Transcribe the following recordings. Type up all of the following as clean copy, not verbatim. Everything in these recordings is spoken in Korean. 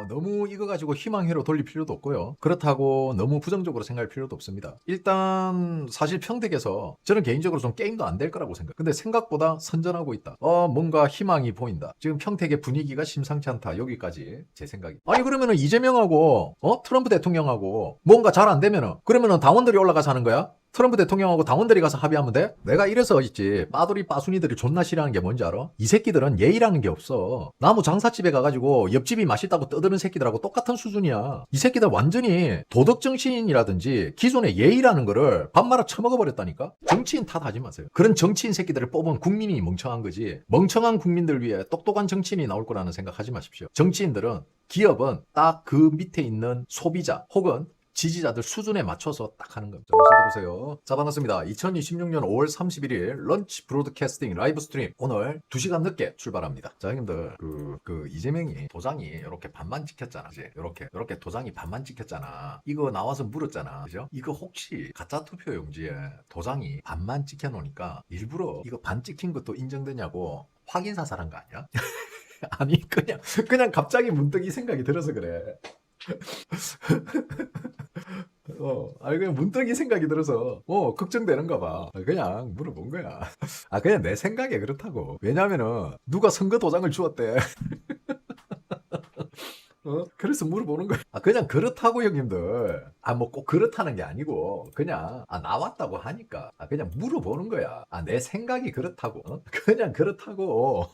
너무 이거 가지고 희망회로 돌릴 필요도 없고요. 그렇다고 너무 부정적으로 생각할 필요도 없습니다. 일단 사실 평택에서 저는 개인적으로 좀 게임도 안 될 거라고 생각. 근데 생각보다 선전하고 있다. 뭔가 희망이 보인다. 지금 평택의 분위기가 심상치 않다. 여기까지 제 생각이. 아니 그러면은 이재명하고 트럼프 대통령하고 뭔가 잘 안 되면은 그러면은 당원들이 올라가서 하는 거야? 트럼프 대통령하고 당원들이 가서 합의하면 돼? 내가 이래서 있지. 빠돌이 빠순이들이 존나 싫어하는 게 뭔지 알아? 이 새끼들은 예의라는 게 없어. 나무 장사집에 가가지고 옆집이 맛있다고 떠드는 새끼들하고 똑같은 수준이야. 이 새끼들 완전히 도덕정치인이라든지 기존의 예의라는 거를 밥 말아 처먹어버렸다니까? 정치인 탓하지 마세요. 그런 정치인 새끼들을 뽑은 국민이 멍청한 거지. 멍청한 국민들 위해 똑똑한 정치인이 나올 거라는 생각하지 마십시오. 정치인들은 기업은 딱 그 밑에 있는 소비자 혹은 지지자들 수준에 맞춰서 딱 하는 겁니다. 어서 들어오세요. 자, 반갑습니다. 2026년 5월 31일 런치 브로드캐스팅 라이브 스트림 오늘 2시간 늦게 출발합니다. 자, 형님들 이재명이 도장이 이렇게 반만 찍혔잖아. 이제 이렇게 도장이 반만 찍혔잖아. 이거 나와서 물었잖아. 그죠? 이거 혹시 가짜 투표 용지에 도장이 반만 찍혀 놓으니까 일부러 이거 반 찍힌 것도 인정되냐고 확인 사살한 거 아니야? 아니 그냥 갑자기 문득 이 생각이 들어서 그래. 아니 그냥 문득 이 생각이 들어서 걱정되는가 봐. 그냥 물어본 거야. 그냥 내 생각에 그렇다고. 왜냐면은 누가 선거 도장을 주었대. 그래서 물어보는 거야. 그냥 그렇다고 형님들. 뭐 꼭 그렇다는 게 아니고 그냥 나왔다고 하니까 그냥 물어보는 거야. 내 생각이 그렇다고. 그냥 그렇다고.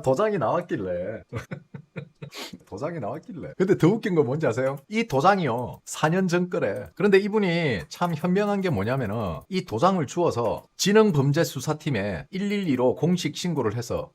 도장이 나왔길래. 도장이 나왔길래. 근데 더 웃긴 거 뭔지 아세요? 이 도장이요 4년 전 거래. 그런데 이분이 참 현명한 게 뭐냐면은 이 도장을 주어서 지능범죄수사팀에 112로 공식 신고를 해서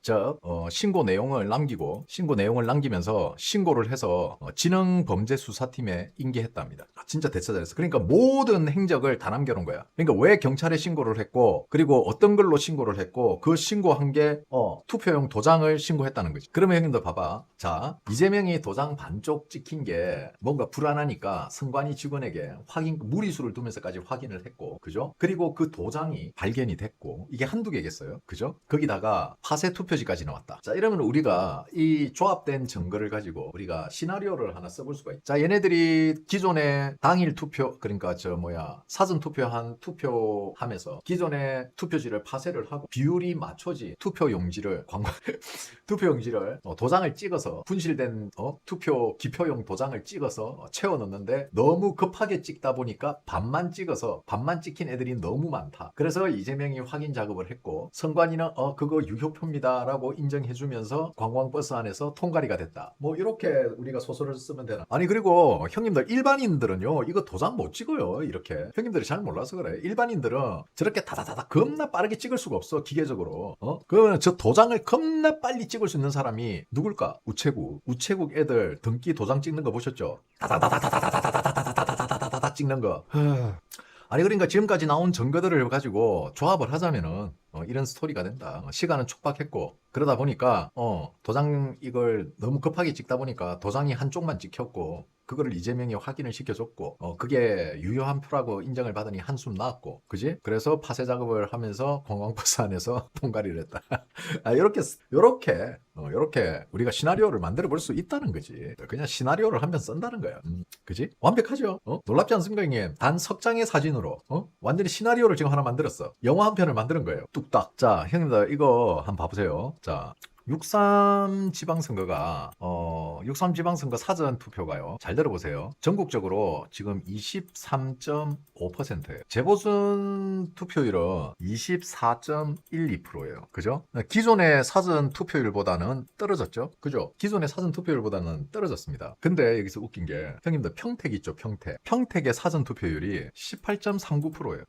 신고 내용을 남기면서 신고를 해서 지능범죄수사팀에 인계했답니다. 진짜 대처 잘했어. 그러니까 모든 행적을 다 남겨놓은 거야. 그러니까 왜 경찰에 신고를 했고 그리고 어떤 걸로 신고를 했고 그 신고한 게 투표용 도장을 신고했다는 거지. 그러면 형님들 봐봐. 자, 이재명이 도장 반쪽 찍힌 게 뭔가 불안하니까 선관위 직원에게 무리수를 두면서까지 확인을 했고, 그죠? 그리고 그 도장이 발견이 됐고, 이게 한두 개겠어요? 그죠? 거기다가 파쇄 투표지까지 나왔다. 자, 이러면 우리가 이 조합된 증거를 가지고 우리가 시나리오를 하나 써볼 수가 있죠. 자, 얘네들이 기존에 당일 투표, 그러니까 사전 투표하면서 기존의 투표지를 파쇄를 하고 비율이 맞춰지 투표용지를 도장을 찍어서 분실된 투표 기표용 도장을 찍어서 채워 넣는데 너무 급하게 찍다 보니까 반만 찍힌 애들이 너무 많다. 그래서 이재명이 확인 작업을 했고 선관위는 그거 유효표입니다 라고 인정해 주면서 관광버스 안에서 통과리가 됐다. 뭐 이렇게 우리가 소설을 쓰면 되나. 아니 그리고 형님들 일반인들은요 이거 도장 못 찍어요. 이렇게 형님들이 잘 몰라서 그래. 일반인들은 저렇게 다다다다 겁나 빠르게 찍을 수가 없어. 기계적으로. 그러면 저 도장을 겁나 빨리 찍을 수 있는 사람이 누굴까? 우체국 애들 등기 도장 찍는 거 보셨죠? 다다다다다다다다다다다다다다다다 찍는 거. 아니 그러니까 지금까지 나온 증거들을 가지고 조합을 하자면은 이런 스토리가 된다. 시간은 촉박했고 그러다 보니까 도장 이걸 너무 급하게 찍다 보니까 도장이 한쪽만 찍혔고 그거를 이재명이 확인을 시켜줬고 그게 유효한 표라고 인정을 받으니 한숨 나왔고 그지? 그래서 파쇄 작업을 하면서 관광버스 안에서 통과리를 했다. 요렇게 우리가 시나리오를 만들어 볼 수 있다는 거지. 그냥 시나리오를 한 편 쓴다는 거야. 그지? 완벽하죠? 놀랍지 않습니까 형님? 단 석 장의 사진으로 완전히 시나리오를 지금 하나 만들었어. 영화 한 편을 만드는 거예요. 뚝딱. 자 형님들 이거 한번 봐보세요. 자 6.3 지방선거가 6.3 지방선거 사전투표가요. 잘 들어보세요. 전국적으로 지금 23.5%예요. 재보선 투표율은 24.12%예요. 그죠? 기존의 사전투표율보다는 떨어졌죠? 그죠? 기존의 사전투표율보다는 떨어졌습니다. 근데 여기서 웃긴 게 형님들 평택 있죠? 평택의 사전투표율이 18.39%예요.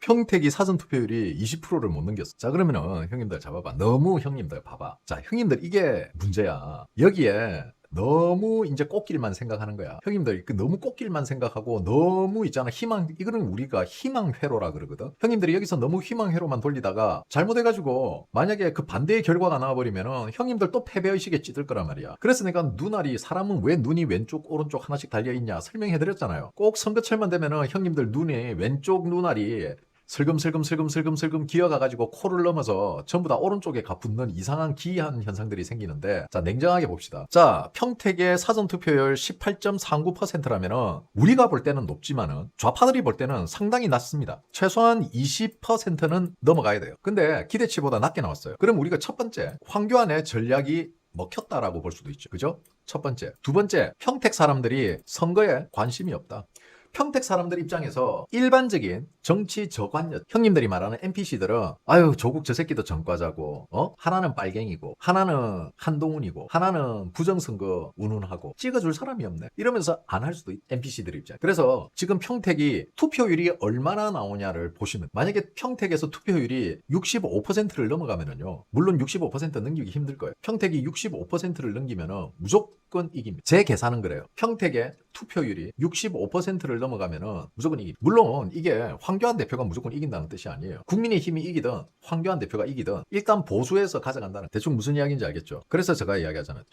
평택이 사전투표율이 20%를 못 넘겼어. 자 그러면은 형님들 잡아봐. 너무 형님들 봐봐. 자 형님들 이게 문제야. 여기에 너무 이제 꽃길만 생각하는 거야. 형님들 너무 꽃길만 생각하고 너무 있잖아 이거는 우리가 희망회로라 그러거든. 형님들이 여기서 너무 희망회로만 돌리다가 잘못해가지고 만약에 그 반대의 결과가 나와버리면은 형님들 또 패배의식에 찌들 거란 말이야. 그래서 내가 사람은 왜 눈이 왼쪽 오른쪽 하나씩 달려있냐 설명해드렸잖아요. 꼭 선거철만 되면은 형님들 눈이 왼쪽 눈알이 슬금슬금 기어가가지고 코를 넘어서 전부 다 오른쪽에 붙는 이상한 기이한 현상들이 생기는데, 자, 냉정하게 봅시다. 자, 평택의 사전투표율 18.39%라면은 우리가 볼 때는 높지만은 좌파들이 볼 때는 상당히 낮습니다. 최소한 20%는 넘어가야 돼요. 근데 기대치보다 낮게 나왔어요. 그럼 우리가 첫 번째, 황교안의 전략이 먹혔다라고 볼 수도 있죠. 그죠? 첫 번째. 두 번째, 평택 사람들이 선거에 관심이 없다. 평택 사람들 입장에서 일반적인 정치 저관여, 형님들이 말하는 NPC들은 아유 조국 저 새끼도 전과자고, 하나는 빨갱이고, 하나는 한동훈이고, 하나는 부정선거 운운하고, 찍어줄 사람이 없네 이러면서 안 할 수도 있, NPC들 입장. 그래서 지금 평택이 투표율이 얼마나 나오냐를 보시면, 만약에 평택에서 투표율이 65%를 넘어가면은요, 물론 65% 넘기기 힘들 거예요. 평택이 65%를 넘기면은 무조건 이깁니다. 제 계산은 그래요. 평택의 투표율이 65%를 넘어가면은 무조건 이깁니다. 물론 이게 황교안 대표가 무조건 이긴다는 뜻이 아니에요. 국민의힘이 이기든 황교안 대표가 이기든 일단 보수에서 가져간다는, 대충 무슨 이야기인지 알겠죠? 그래서 제가 이야기하잖아요.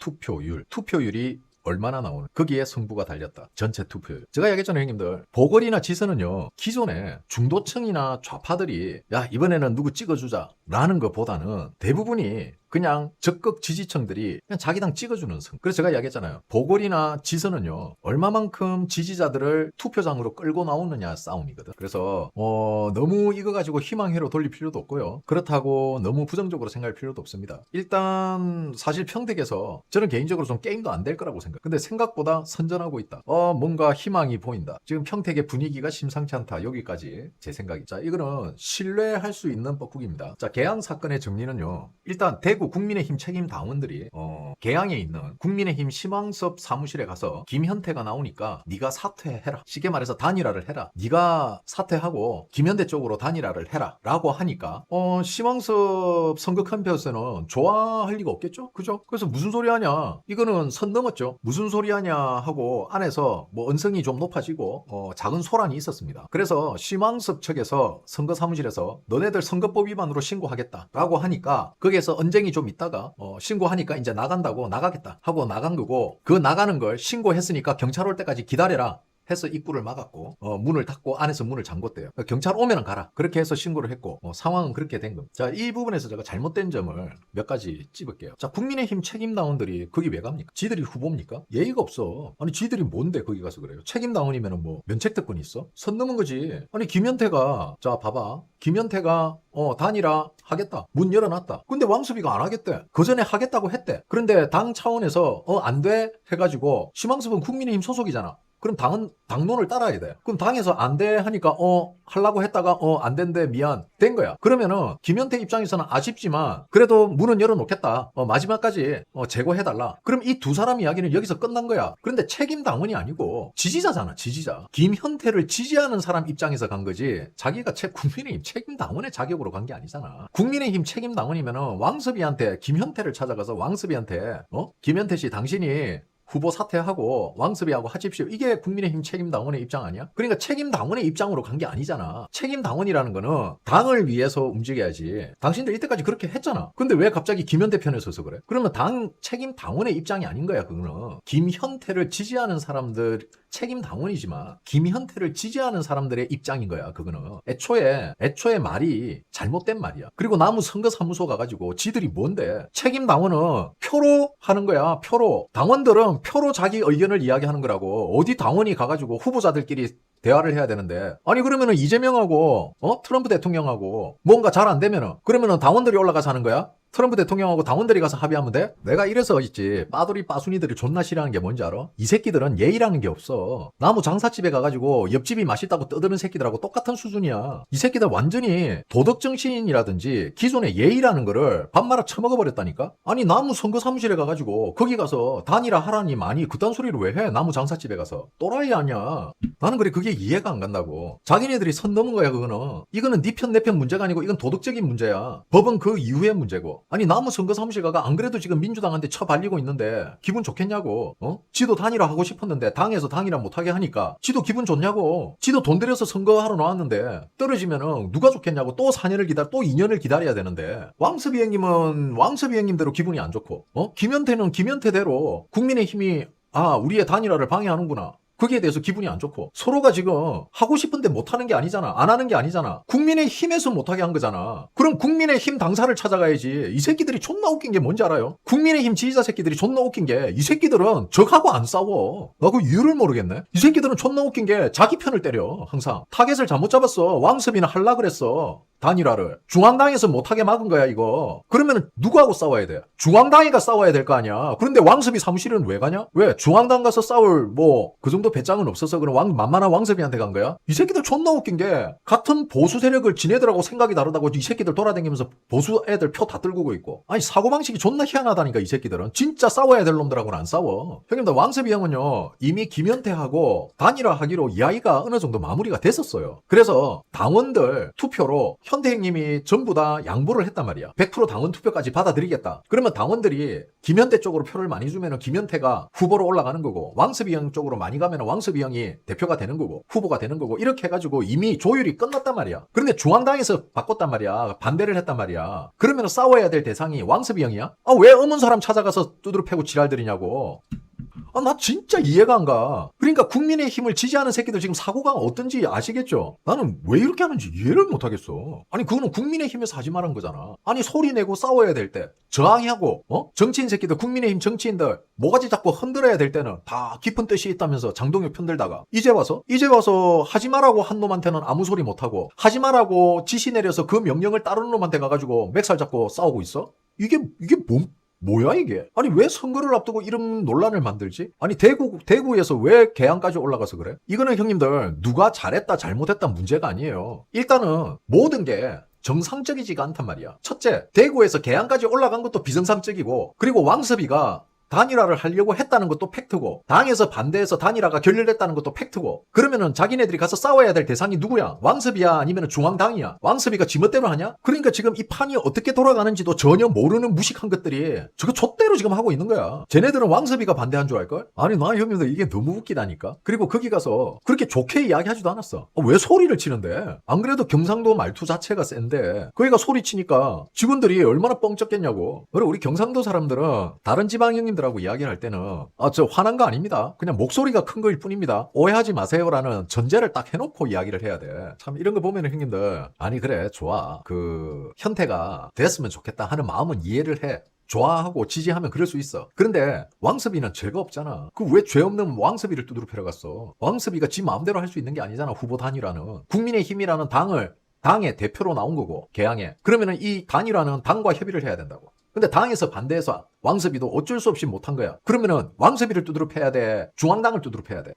투표율이 얼마나 나오는, 거기에 승부가 달렸다. 전체 투표율. 제가 이야기했잖아요, 형님들. 보궐이나 지선은요, 기존에 중도층이나 좌파들이 야 이번에는 누구 찍어주자 라는 것보다는 대부분이 그냥 적극 지지층들이 그냥 자기 당 찍어주는 성. 그래서 제가 이야기했잖아요. 보궐이나 지선은요, 얼마만큼 지지자들을 투표장으로 끌고 나오느냐 싸움이거든. 그래서 너무 이거 가지고 희망회로 돌릴 필요도 없고요. 그렇다고 너무 부정적으로 생각할 필요도 없습니다. 일단 사실 평택에서 저는 개인적으로 좀 게임도 안 될 거라고 생각. 근데 생각보다 선전하고 있다. 뭔가 희망이 보인다. 지금 평택의 분위기가 심상치 않다. 여기까지 제 생각이. 자, 이거는 신뢰할 수 있는 뻐꾸기입니다. 자, 개항 사건의 정리는요, 일단 대구 국민의힘 책임 당원들이 개항에 있는 국민의힘 희망섭 사무실에 가서 김현태가 나오니까 네가 사퇴해라, 쉽게 말해서 단일화를 해라, 네가 사퇴하고 김현태 쪽으로 단일화를 해라 라고 하니까 희망섭 선거 캠프에서는 좋아할 리가 없겠죠. 그죠? 그래서 무슨 소리 하냐, 이거는 선 넘었죠. 무슨 소리 하냐 하고 안에서 뭐 언성이 좀 높아지고 작은 소란이 있었습니다. 그래서 희망섭 측에서 선거 사무실에서 너네들 선거법 위반으로 신고하겠다 라고 하니까 거기에서 언쟁이 좀 있다가 신고하니까 이제 나간다고 나가겠다 하고 나간 거고, 그 나가는 걸 신고했으니까 경찰 올 때까지 기다려라 해서 입구를 막았고 문을 닫고 안에서 문을 잠궜대요. 경찰 오면 가라 그렇게 해서 신고를 했고 상황은 그렇게 된 겁니다. 자, 이 부분에서 제가 잘못된 점을 몇 가지 찝을게요. 자, 국민의힘 책임당원들이 거기 왜 갑니까? 지들이 후보입니까? 예의가 없어. 아니 지들이 뭔데 거기 가서 그래요? 책임당원이면 뭐 면책특권이 있어? 선 넘은 거지. 아니 김현태가, 자 봐봐, 김현태가 단일화 하겠다 문 열어놨다. 근데 왕수비가 안 하겠대. 그 전에 하겠다고 했대. 그런데 당 차원에서 안 돼 해가지고, 심왕섭은 국민의힘 소속이잖아. 그럼 당은 당론을 따라야 돼. 그럼 당에서 안 돼 하니까 하려고 했다가 안 된대 미안 된 거야. 그러면은 김현태 입장에서는 아쉽지만 그래도 문은 열어놓겠다. 마지막까지 제거해달라. 그럼 이 두 사람 이야기는 여기서 끝난 거야. 그런데 책임 당원이 아니고 지지자잖아, 지지자. 김현태를 지지하는 사람 입장에서 간 거지. 자기가 국민의힘 책임 당원의 자격으로 간 게 아니잖아. 국민의힘 책임 당원이면은 왕섭이한테 김현태를 찾아가서 왕섭이한테 김현태 씨 당신이 후보 사퇴하고 왕섭이하고 하십시오. 이게 국민의힘 책임당원의 입장 아니야? 그러니까 책임당원의 입장으로 간 게 아니잖아. 책임당원이라는 거는 당을 위해서 움직여야지. 당신들 이때까지 그렇게 했잖아. 근데 왜 갑자기 김현태 편에 서서 그래? 그러면 당 책임당원의 입장이 아닌 거야. 그거는 김현태를 지지하는 사람들 책임당원이지만 김현태를 지지하는 사람들의 입장인 거야. 그거는 애초에 말이 잘못된 말이야. 그리고 나무 선거사무소 가가지고 지들이 뭔데, 책임당원은 표로 하는 거야. 표로. 당원들은 표로 자기 의견을 이야기하는 거라고. 어디 당원이 가가지고 후보자들끼리 대화를 해야 되는데, 아니 그러면은 이재명하고 트럼프 대통령하고 뭔가 잘 안 되면은 그러면은 당원들이 올라가서 하는 거야? 트럼프 대통령하고 당원들이 가서 합의하면 돼? 내가 이래서 있지. 빠돌이 빠순이들이 존나 싫어하는 게 뭔지 알아? 이 새끼들은 예의라는 게 없어. 나무 장사집에 가가지고 옆집이 맛있다고 떠드는 새끼들하고 똑같은 수준이야. 이 새끼들 완전히 도덕정신이라든지 기존의 예의라는 거를 밥 말아 처먹어버렸다니까? 아니 나무 선거사무실에 가가지고 거기 가서 단일화 하라니 많이 그딴 소리를 왜 해? 나무 장사집에 가서. 또라이 아니야. 나는 그래 그게 이해가 안 간다고. 자기네들이 선 넘은 거야 그거는. 이거는 네 편 내 편 문제가 아니고 이건 도덕적인 문제야. 법은 그 이후의 문제고. 아니 나무 선거사무실 가가 안 그래도 지금 민주당한테 처발리고 있는데 기분 좋겠냐고. 지도 단일화 하고 싶었는데 당에서 단일화 못하게 하니까 지도 기분 좋냐고. 지도 돈 들여서 선거하러 나왔는데 떨어지면은 누가 좋겠냐고. 또 4년을 기다려, 또 2년을 기다려야 되는데, 왕섭이 형님은 왕섭이 형님대로 기분이 안 좋고 김현태는 김현태대로 국민의힘이 우리의 단일화를 방해하는구나. 거기에 대해서 기분이 안 좋고 서로가 지금 하고 싶은데 못하는 게 아니잖아. 안 하는 게 아니잖아. 국민의힘에서 못하게 한 거잖아. 그럼 국민의힘 당사를 찾아가야지. 이 새끼들이 존나 웃긴 게 뭔지 알아요? 국민의힘 지지자 새끼들이 존나 웃긴 게 이 새끼들은 적하고 안 싸워. 나 그 이유를 모르겠네. 이 새끼들은 존나 웃긴 게 자기 편을 때려. 항상 타겟을 잘못 잡았어. 왕섭이는 할라 그랬어. 단일화를. 중앙당에서 못하게 막은 거야 이거. 그러면 누구하고 싸워야 돼? 중앙당이가 싸워야 될 거 아니야. 그런데 왕섭이 사무실은 왜 가냐? 왜? 중앙당 가서 싸울 뭐 그 정도 배짱은 없어서 그럼 만만한 왕섭이한테 간 거야? 이 새끼들 존나 웃긴 게 같은 보수 세력을 지네들하고 생각이 다르다고 이 새끼들 돌아다니면서 보수 애들 표 다 떨구고 있고. 아니 사고방식이 존나 희한하다니까 이 새끼들은. 진짜 싸워야 될 놈들하고는 안 싸워. 형님들 왕섭이 형은요 이미 김현태하고 단일화하기로 이야기가 어느 정도 마무리가 됐었어요. 그래서 당원들 투표로 현태 형님이 전부 다 양보를 했단 말이야. 100% 당원 투표까지 받아들이겠다. 그러면 당원들이 김현태 쪽으로 표를 많이 주면 김현태가 후보로 올라가는 거고 왕섭이 형 쪽으로 많이 가면 왕섭이 형이 대표가 되는 거고 후보가 되는 거고 이렇게 해가지고 이미 조율이 끝났단 말이야. 그런데 중앙당에서 바꿨단 말이야. 반대를 했단 말이야. 그러면 싸워야 될 대상이 왕섭이 형이야? 아, 왜 어문 사람 찾아가서 두드려 패고 지랄들이냐고. 아, 나 진짜 이해가 안 가. 그러니까 국민의힘을 지지하는 새끼들 지금 사고가 어떤지 아시겠죠? 나는 왜 이렇게 하는지 이해를 못 하겠어. 아니 그거는 국민의힘에서 하지 말한 거잖아. 아니 소리 내고 싸워야 될 때 저항하고 정치인 새끼들 국민의힘 정치인들 뭐가지 자꾸 흔들어야 될 때는 다 깊은 뜻이 있다면서 장동혁 편들다가 이제 와서 하지 말라고 한 놈한테는 아무 소리 못 하고 하지 말라고 지시 내려서 그 명령을 따르는 놈한테 가가지고 맥살 잡고 싸우고 있어? 이게 뭐야 이게? 아니 왜 선거를 앞두고 이런 논란을 만들지? 아니 대구에서 왜 개항까지 올라가서 그래? 이거는 형님들 누가 잘했다 잘못했다 문제가 아니에요. 일단은 모든 게 정상적이지가 않단 말이야. 첫째, 대구에서 개항까지 올라간 것도 비정상적이고 그리고 왕섭이가 단일화를 하려고 했다는 것도 팩트고 당에서 반대해서 단일화가 결렬됐다는 것도 팩트고 그러면은 자기네들이 가서 싸워야 될 대상이 누구야? 왕섭이야? 아니면 중앙당이야? 왕섭이가 지멋대로 하냐? 그러니까 지금 이 판이 어떻게 돌아가는지도 전혀 모르는 무식한 것들이 저거 좆대로 지금 하고 있는 거야. 쟤네들은 왕섭이가 반대한 줄 알걸? 아니 나 형님들 이게 너무 웃기다니까. 그리고 거기 가서 그렇게 좋게 이야기하지도 않았어. 왜 소리를 치는데? 안 그래도 경상도 말투 자체가 센데 거기가 소리 치니까 직원들이 얼마나 뻥쩍겠냐고. 그리고 우리 경상도 사람들은 다른 지방 형님들 하고 이야기를 할 때는 저 화난 거 아닙니다. 그냥 목소리가 큰 거일 뿐입니다. 오해하지 마세요라는 전제를 딱 해놓고 이야기를 해야 돼. 참 이런 거 보면은 형님들 아니 그래 좋아. 그 현태가 됐으면 좋겠다 하는 마음은 이해를 해. 좋아하고 지지하면 그럴 수 있어. 그런데 왕섭이는 죄가 없잖아. 그 왜 죄 없는 왕섭이를 두드려 패러 갔어? 왕섭이가 지 마음대로 할 수 있는 게 아니잖아. 후보 단일화는. 국민의힘이라는 당의 대표로 나온 거고 개항에. 그러면은 이 단일화는 당과 협의를 해야 된다고. 근데 당에서 반대해서 왕섭이도 어쩔 수 없이 못한 거야. 그러면은 왕섭이를 두드려 패야 돼? 중앙당을 두드려 패야 돼?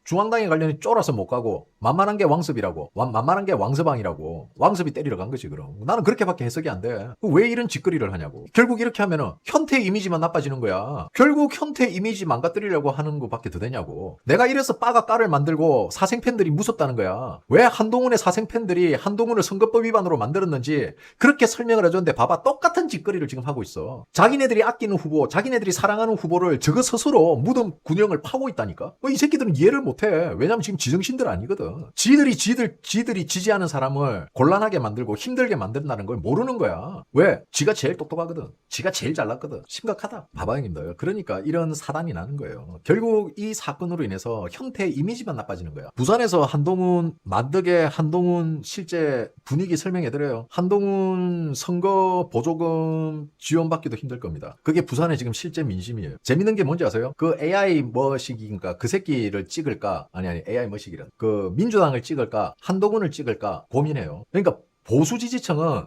중앙당에 관련이 쫄아서 못 가고 만만한 게 왕섭이라고 만만한 게 왕서방이라고 왕섭이 때리러 간 거지. 그럼 나는 그렇게밖에 해석이 안 돼. 왜 이런 짓거리를 하냐고. 결국 이렇게 하면은 현태 이미지만 나빠지는 거야. 결국 현태 이미지 망가뜨리려고 하는 것밖에 더 되냐고. 내가 이래서 빠가 까를 만들고 사생팬들이 무섭다는 거야. 왜 한동훈의 사생팬들이 한동훈을 선거법 위반으로 만들었는지 그렇게 설명을 해줬는데 봐봐 똑같은 짓거리를 지금 하고 있어. 자기네들이 아끼는 후보 자기네들이 사랑하는 후보를 저거 스스로 무덤 군형을 파고 있다니까. 이 새끼들은 이해를 못해. 왜냐면 지금 지정신들 아니거든. 지들이 지지하는 사람을 곤란하게 만들고 힘들게 만든다는 걸 모르는 거야. 왜? 지가 제일 똑똑하거든. 지가 제일 잘났거든. 심각하다. 봐봐 형님들. 그러니까 이런 사단이 나는 거예요. 결국 이 사건으로 인해서 현태 이미지만 나빠지는 거야. 부산에서 만덕의 한동훈 실제 분위기 설명해드려요. 한동훈 선거 보조금 지원받기도 힘들 겁니다. 그게 부산의 지금 실제 민심이에요. 재밌는 게 뭔지 아세요? 그 AI 뭐식인가 그 새끼를 찍을까? 아니 AI 뭐식이란 그 민주당을 찍을까 한동훈을 찍을까 고민해요. 그러니까 보수 지지층은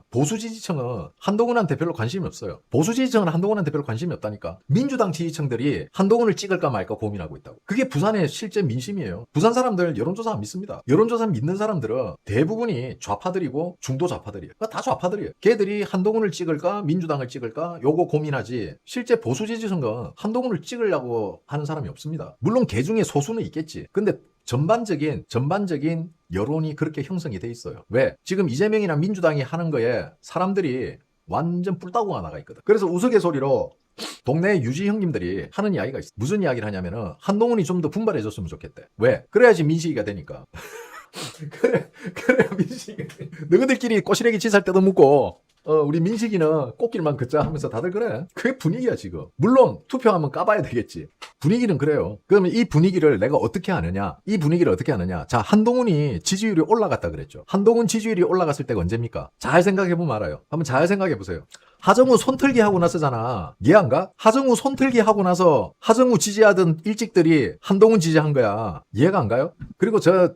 한동훈한테 별로 관심이 없어요. 보수 지지층은 한동훈한테 별로 관심이 없다니까. 민주당 지지층들이 한동훈을 찍을까 말까 고민하고 있다고. 그게 부산의 실제 민심이에요. 부산 사람들 여론조사 안 믿습니다. 여론조사 믿는 사람들은 대부분이 좌파들이고 중도 좌파들이에요. 다 좌파들이에요. 걔들이 한동훈을 찍을까 민주당을 찍을까 요거 고민하지 실제 보수 지지층은 한동훈을 찍으려고 하는 사람이 없습니다. 물론 걔 중에 소수는 있겠지. 근데 전반적인 여론이 그렇게 형성이 돼 있어요. 왜? 지금 이재명이나 민주당이 하는 거에 사람들이 완전 뿔따구가 나가 있거든. 그래서 우스갯소리로 동네 유지 형님들이 하는 이야기가 있어. 무슨 이야기를 하냐면은 한동훈이 좀 더 분발해줬으면 좋겠대. 왜? 그래야지 민식이가 되니까. 그래야 민식이가 돼. 너희들끼리 꼬시래기 치살 뜯어먹고 우리 민식이는 꽃길만 걷자 하면서 다들 그래. 그게 분위기야 지금. 물론 투표하면 까봐야 되겠지. 분위기는 그래요. 그러면 이 분위기를 내가 어떻게 하느냐? 이 분위기를 어떻게 하느냐? 자, 한동훈이 지지율이 올라갔다 그랬죠. 한동훈 지지율이 올라갔을 때가 언제입니까? 잘 생각해보면 알아요. 한번 잘 생각해보세요. 하정우 손털기 하고 나서잖아. 이해 안 가? 하정우 손털기 하고 나서 하정우 지지하던 일찍들이 한동훈 지지한 거야. 이해가 안 가요? 그리고 제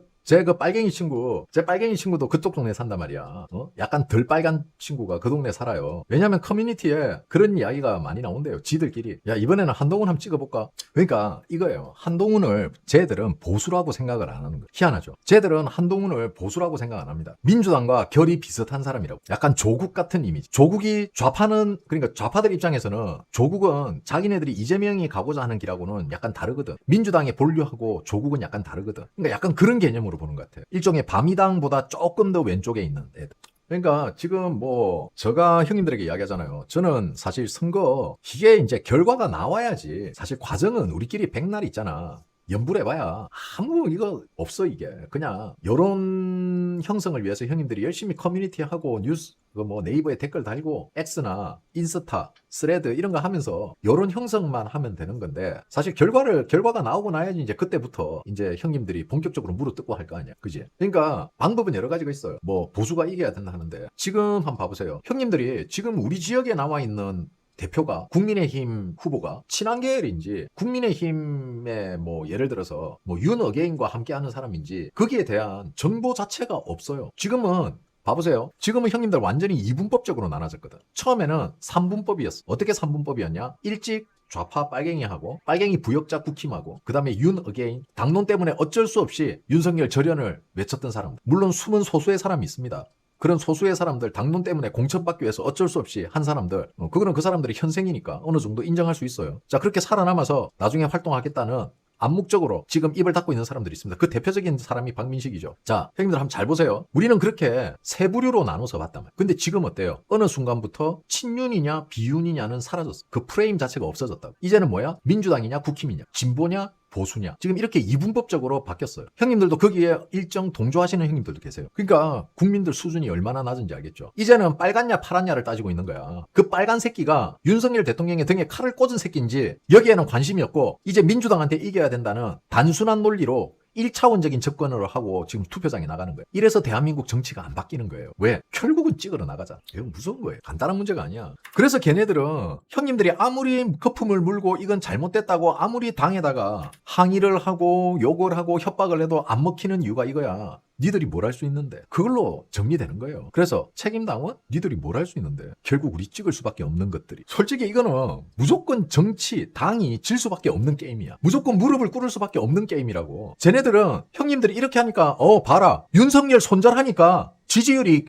그 빨갱이 친구, 제 빨갱이 친구도 그쪽 동네에 산단 말이야. 약간 덜 빨간 친구가 그 동네에 살아요. 왜냐면 커뮤니티에 그런 이야기가 많이 나온대요. 지들끼리. 야, 이번에는 한동훈 한번 찍어볼까? 그러니까 이거예요. 한동훈을 쟤들은 보수라고 생각을 안 하는 거예요. 희한하죠. 쟤들은 한동훈을 보수라고 생각 안 합니다. 민주당과 결이 비슷한 사람이라고. 약간 조국 같은 이미지. 조국이 좌파는, 그러니까 좌파들 입장에서는 조국은 자기네들이 이재명이 가고자 하는 길하고는 약간 다르거든. 민주당의 본류하고 조국은 약간 다르거든. 그러니까 약간 그런 개념으로 보는 것 같아요. 일종의 바미당보다 조금 더 왼쪽에 있는 애들. 그러니까 지금 뭐 제가 형님들에게 이야기하잖아요. 저는 사실 선거 이게 이제 결과가 나와야지. 사실 과정은 우리끼리 백날 있잖아. 연불해봐야 아무 이거 없어. 이게 그냥 여론 형성을 위해서 형님들이 열심히 커뮤니티하고 뉴스 뭐 네이버에 댓글 달고 X나 인스타, 스레드 이런 거 하면서 여론 형성만 하면 되는 건데 사실 결과가 나오고 나야지 이제 그때부터 이제 형님들이 본격적으로 물어뜯고 할 거 아니야. 그지? 그러니까 방법은 여러 가지가 있어요. 뭐 보수가 이겨야 된다 하는데 지금 한번 봐보세요. 형님들이 지금 우리 지역에 나와 있는 대표가 국민의힘 후보가 친한 계열인지 국민의힘의 뭐 예를 들어서 뭐 윤어게인과 함께하는 사람인지 거기에 대한 정보 자체가 없어요. 지금은 봐보세요. 지금은 형님들 완전히 이분법적으로 나눠졌거든. 처음에는 3분법이었어. 어떻게 3분법이었냐? 일찍 좌파 빨갱이하고 빨갱이 부역자 국힘하고 그 다음에 윤 어게인 당론 때문에 어쩔 수 없이 윤석열 절연을 외쳤던 사람. 물론 숨은 소수의 사람이 있습니다. 그런 소수의 사람들 당론 때문에 공천받기 위해서 어쩔 수 없이 한 사람들 그거는 그 사람들이 현생이니까 어느 정도 인정할 수 있어요. 자, 그렇게 살아남아서 나중에 활동하겠다는 암묵적으로 지금 입을 닫고 있는 사람들이 있습니다. 그 대표적인 사람이 박민식이죠. 자, 형님들 한번 잘 보세요. 우리는 그렇게 세 부류로 나눠서 봤단 말이에요. 근데 지금 어때요? 어느 순간부터 친윤이냐 비윤이냐는 사라졌어. 그 프레임 자체가 없어졌다고. 이제는 뭐야? 민주당이냐 국힘이냐 진보냐 보수냐. 지금 이렇게 이분법적으로 바뀌었어요. 형님들도 거기에 일정 동조하시는 형님들도 계세요. 그러니까 국민들 수준이 얼마나 낮은지 알겠죠. 이제는 빨갛냐 파랗냐를 따지고 있는 거야. 그 빨간 새끼가 윤석열 대통령의 등에 칼을 꽂은 새끼인지 여기에는 관심이 없고 이제 민주당한테 이겨야 된다는 단순한 논리로 1차원적인 접근을 하고 지금 투표장에 나가는 거예요. 이래서 대한민국 정치가 안 바뀌는 거예요. 왜? 결국은 찍으러 나가자. 이건 무서운 거예요. 간단한 문제가 아니야. 그래서 걔네들은 형님들이 아무리 거품을 물고 이건 잘못됐다고 아무리 당에다가 항의를 하고 욕을 하고 협박을 해도 안 먹히는 이유가 이거야. 니들이 뭘 할 수 있는데 그걸로 정리되는 거예요. 그래서 책임당은 니들이 뭘 할 수 있는데 결국 우리 찍을 수밖에 없는 것들이 솔직히 이거는 무조건 정치 당이 질 수밖에 없는 게임이야. 무조건 무릎을 꿇을 수밖에 없는 게임이라고. 쟤네들은 형님들이 이렇게 하니까 봐라 윤석열 손절하니까 지지율이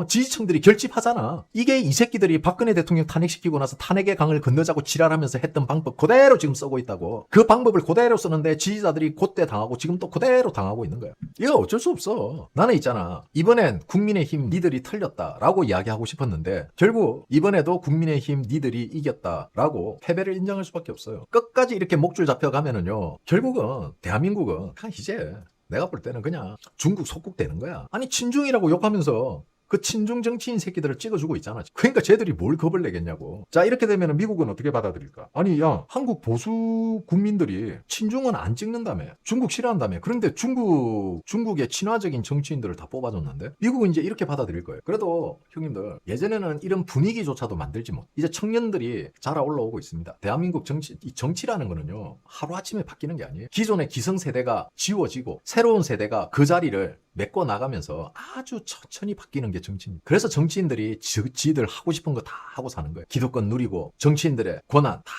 지지층들이 결집하잖아. 이게 이 새끼들이 박근혜 대통령 탄핵시키고 나서 탄핵의 강을 건너자고 지랄하면서 했던 방법 그대로 지금 쓰고 있다고. 그 방법을 그대로 쓰는데 지지자들이 그때 당하고 지금 또 그대로 당하고 있는 거야. 이거 어쩔 수 없어. 나는 있잖아. 이번엔 국민의힘 니들이 틀렸다라고 이야기하고 싶었는데 결국 이번에도 국민의힘 니들이 이겼다라고 패배를 인정할 수밖에 없어요. 끝까지 이렇게 목줄 잡혀가면은요. 결국은 대한민국은 그냥 이제 내가 볼 때는 그냥 중국 속국되는 거야. 아니 친중이라고 욕하면서 그 친중 정치인 새끼들을 찍어주고 있잖아. 그러니까 쟤들이 뭘 겁을 내겠냐고. 자, 이렇게 되면 미국은 어떻게 받아들일까? 아니 야 한국 보수 국민들이 친중은 안 찍는다며. 중국 싫어한다며. 그런데 중국의 친화적인 정치인들을 다 뽑아줬는데 미국은 이제 이렇게 받아들일 거예요. 그래도 형님들 예전에는 이런 분위기조차도 만들지 못. 이제 청년들이 자라 올라오고 있습니다. 대한민국 이 정치라는 거는요 하루아침에 바뀌는 게 아니에요. 기존의 기성세대가 지워지고 새로운 세대가 그 자리를 메꿔 나가면서 아주 천천히 바뀌는 게 정치인. 그래서 정치인들이 지들 하고 싶은 거 다 하고 사는 거예요. 기득권 누리고 정치인들의 권한 다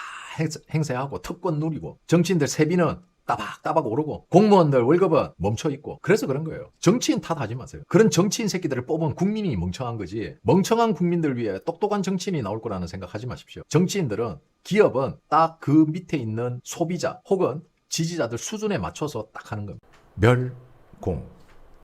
행사하고 특권 누리고 정치인들 세비는 따박따박 오르고 공무원들 월급은 멈춰있고 그래서 그런 거예요. 정치인 탓하지 마세요. 그런 정치인 새끼들을 뽑은 국민이 멍청한 거지 멍청한 국민들 위해 똑똑한 정치인이 나올 거라는 생각하지 마십시오. 정치인들은 기업은 딱 그 밑에 있는 소비자 혹은 지지자들 수준에 맞춰서 딱 하는 겁니다. 멸공